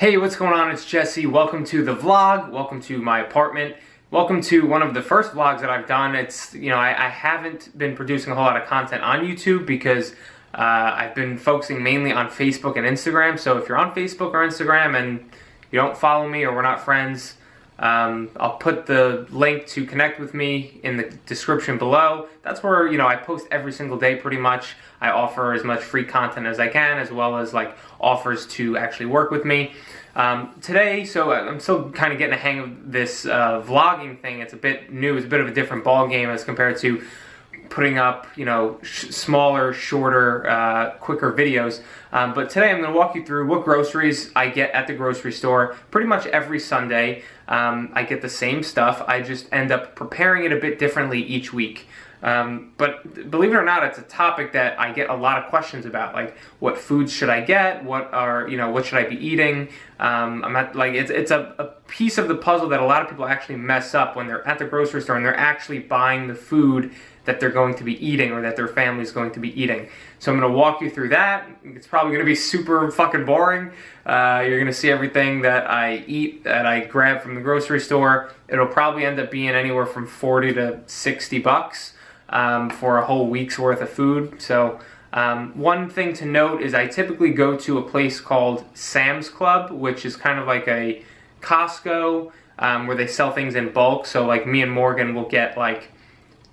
Hey, what's going on? It's Jesse. Welcome to the vlog. Welcome to my apartment. Welcome to one of the first vlogs that I've done. It's, I haven't been producing a whole lot of content on YouTube because I've been focusing mainly on Facebook and Instagram. So if you're on Facebook or Instagram and you don't follow me or we're not friends, I'll put the link to connect with me in the description below. That's where, I post every single day pretty much. I offer as much free content as I can, as well as like offers to actually work with me. Today, so I'm still kind of getting a hang of this vlogging thing. It's a bit new. It's a bit of a different ball game as compared to putting up, smaller, shorter, quicker videos. But today I'm going to walk you through what groceries I get at the grocery store pretty much every Sunday. I get the same stuff. I just end up preparing it a bit differently each week. But believe it or not, it's a topic that I get a lot of questions about, like what foods should I get, what should I be eating. It's a piece of the puzzle that a lot of people actually mess up when they're at the grocery store and they're actually buying the food that they're going to be eating or that their family is going to be eating. So I'm going to walk you through that. It's probably going to be super fucking boring. You're going to see everything that I eat, that I grab from the grocery store. It'll probably end up being anywhere from 40 to 60 bucks for a whole week's worth of food. So one thing to note is I typically go to a place called Sam's Club, which is kind of like a Costco where they sell things in bulk. So like me and Morgan will get like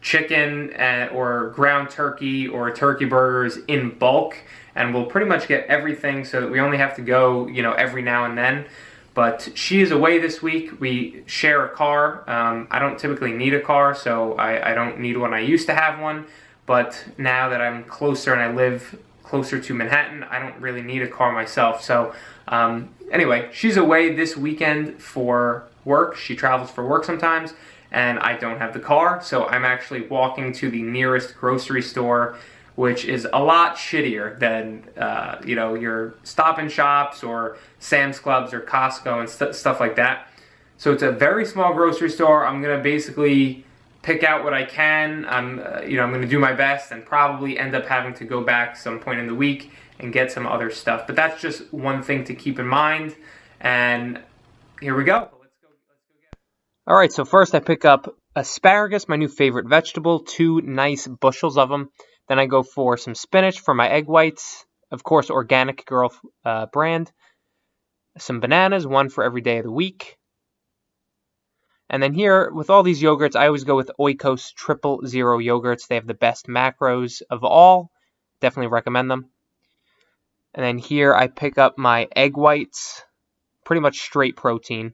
chicken or ground turkey or turkey burgers in bulk, and we'll pretty much get everything so that we only have to go, every now and then. But she is away this week. We share a car. I don't typically need a car, so I don't need one. I used to have one, but now that I'm closer and I live closer to Manhattan, I don't really need a car myself. So anyway, she's away this weekend for work. She travels for work sometimes, and I don't have the car, so I'm actually walking to the nearest grocery store, which is a lot shittier than, your Stop and Shops or Sam's Clubs or Costco and stuff like that. So it's a very small grocery store. I'm going to basically pick out what I can. I'm going to do my best and probably end up having to go back some point in the week and get some other stuff. But that's just one thing to keep in mind. And here we go. All right, so first I pick up asparagus, my new favorite vegetable, 2 nice bushels of them. Then I go for some spinach for my egg whites, of course, Organic Girl brand. Some bananas, 1 for every day of the week. And then here, with all these yogurts, I always go with Oikos 000 yogurts. They have the best macros of all. Definitely recommend them. And then here I pick up my egg whites, pretty much straight protein.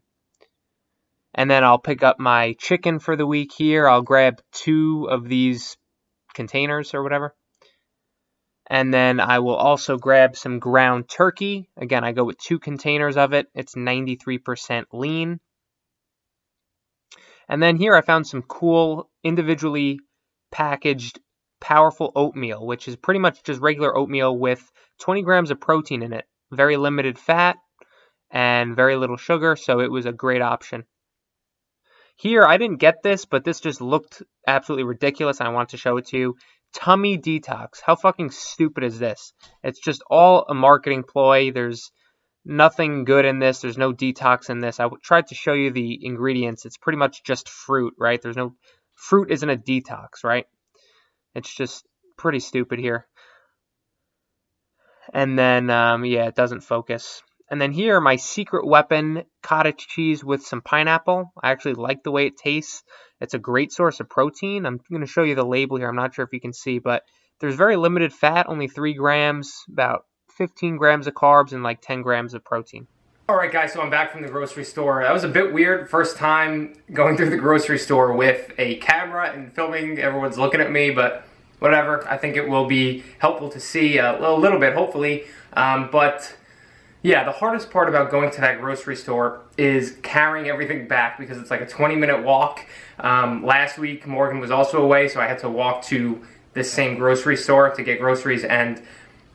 And then I'll pick up my chicken for the week here. I'll grab 2 of these containers or whatever. And then I will also grab some ground turkey. Again, I go with 2 containers of it. It's 93% lean. And then here I found some cool individually packaged powerful oatmeal, which is pretty much just regular oatmeal with 20 grams of protein in it. Very limited fat and very little sugar, so it was a great option. Here, I didn't get this, but this just looked absolutely ridiculous, and I want to show it to you. Tummy Detox. How fucking stupid is this? It's just all a marketing ploy. There's nothing good in this. There's no detox in this. I tried to show you the ingredients. It's pretty much just fruit, right? Fruit isn't a detox, right? It's just pretty stupid here. And then, it doesn't focus. And then here, my secret weapon, cottage cheese with some pineapple. I actually like the way it tastes. It's a great source of protein. I'm going to show you the label here. I'm not sure if you can see, but there's very limited fat, only 3 grams, about 15 grams of carbs, and like 10 grams of protein. All right, guys, so I'm back from the grocery store. That was a bit weird. First time going through the grocery store with a camera and filming. Everyone's looking at me, but whatever. I think it will be helpful to see a little bit, hopefully. But yeah, the hardest part about going to that grocery store is carrying everything back because it's like a 20-minute walk. Last week, Morgan was also away, so I had to walk to this same grocery store to get groceries, and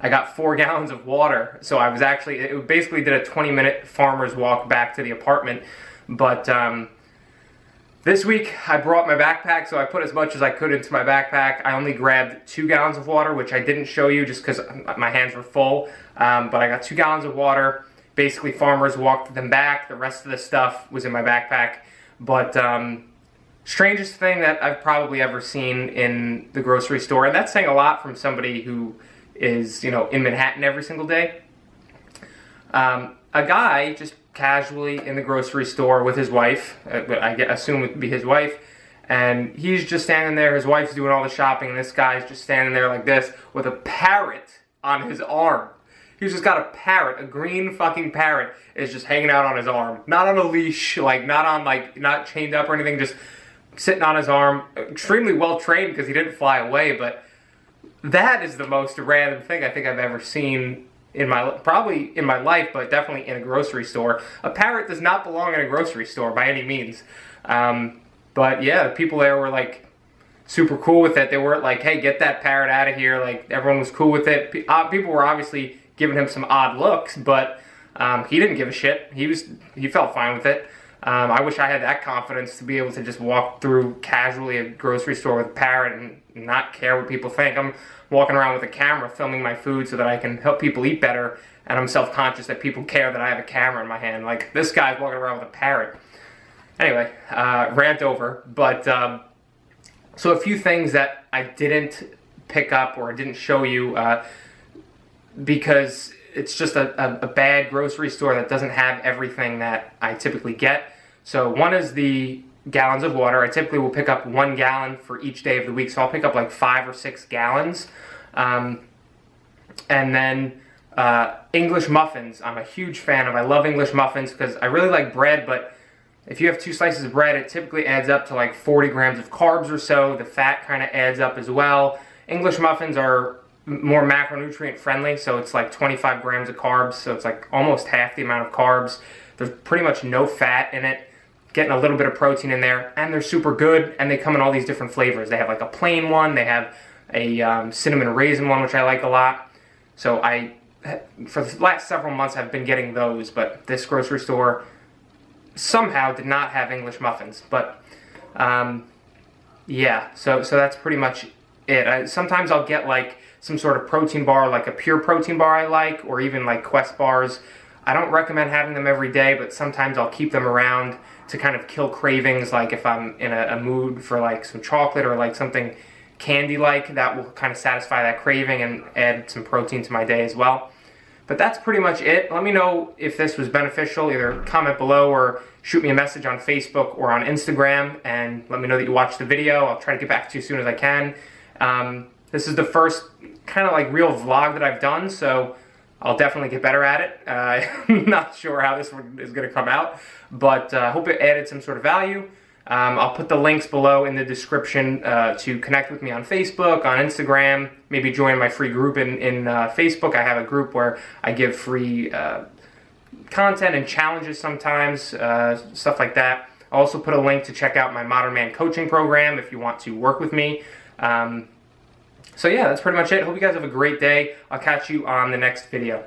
I got 4 gallons of water. So I was it basically did a 20-minute farmer's walk back to the apartment. But this week, I brought my backpack, so I put as much as I could into my backpack. I only grabbed 2 gallons of water, which I didn't show you just because my hands were full. But I got 2 gallons of water, basically farmers walked them back. The rest of the stuff was in my backpack. But strangest thing that I've probably ever seen in the grocery store, and that's saying a lot from somebody who is, you know, in Manhattan every single day. A guy just casually in the grocery store with his wife, but I assume it would be his wife, and he's just standing there, his wife's doing all the shopping, and this guy's just standing there like this with a parrot on his arm. He's just got a parrot, a green fucking parrot is just hanging out on his arm. Not on a leash, like not chained up or anything, just sitting on his arm. Extremely well trained because he didn't fly away, but that is the most random thing I think I've ever seen probably in my life, but definitely in a grocery store. A parrot does not belong in a grocery store by any means. But yeah, the people there were like super cool with it. They weren't like, hey, get that parrot out of here. Like, everyone was cool with it. People were obviously giving him some odd looks, but he didn't give a shit. He felt fine with it. I wish I had that confidence to be able to just walk through casually a grocery store with a parrot and not care what people think. I'm walking around with a camera filming my food so that I can help people eat better, and I'm self-conscious that people care that I have a camera in my hand. Like, this guy's walking around with a parrot. Anyway, rant over. But so a few things that I didn't pick up or didn't show you because it's just a bad grocery store that doesn't have everything that I typically get. So one is the gallons of water. I typically will pick up 1 gallon for each day of the week, so I'll pick up like 5 or 6 gallons. And then English muffins, I'm a huge fan of. I love English muffins because I really like bread, but if you have 2 slices of bread, it typically adds up to like 40 grams of carbs or so. The fat kind of adds up as well. English muffins are more macronutrient friendly, so it's like 25 grams of carbs, so it's like almost half the amount of carbs. There's pretty much no fat in it, getting a little bit of protein in there, and they're super good, and they come in all these different flavors. They have like a plain one, they have a cinnamon raisin one, which I like a lot. So for the last several months I've been getting those, but this grocery store somehow did not have English muffins. But yeah, so that's pretty much it. Sometimes I'll get like some sort of protein bar, like a pure protein bar I like, or even like Quest bars. I don't recommend having them every day, but sometimes I'll keep them around to kind of kill cravings, like if I'm in a mood for like some chocolate or like something candy-like, that will kind of satisfy that craving and add some protein to my day as well. But that's pretty much it. Let me know if this was beneficial. Either comment below or shoot me a message on Facebook or on Instagram and let me know that you watched the video. I'll try to get back to you as soon as I can. This is the first kind of like real vlog that I've done, so I'll definitely get better at it. I'm not sure how this one is going to come out, but I hope it added some sort of value. I'll put the links below in the description to connect with me on Facebook, on Instagram, maybe join my free group in Facebook. I have a group where I give free content and challenges sometimes, stuff like that. I'll also put a link to check out my Modern Man coaching program if you want to work with me. So yeah, that's pretty much it. Hope you guys have a great day. I'll catch you on the next video.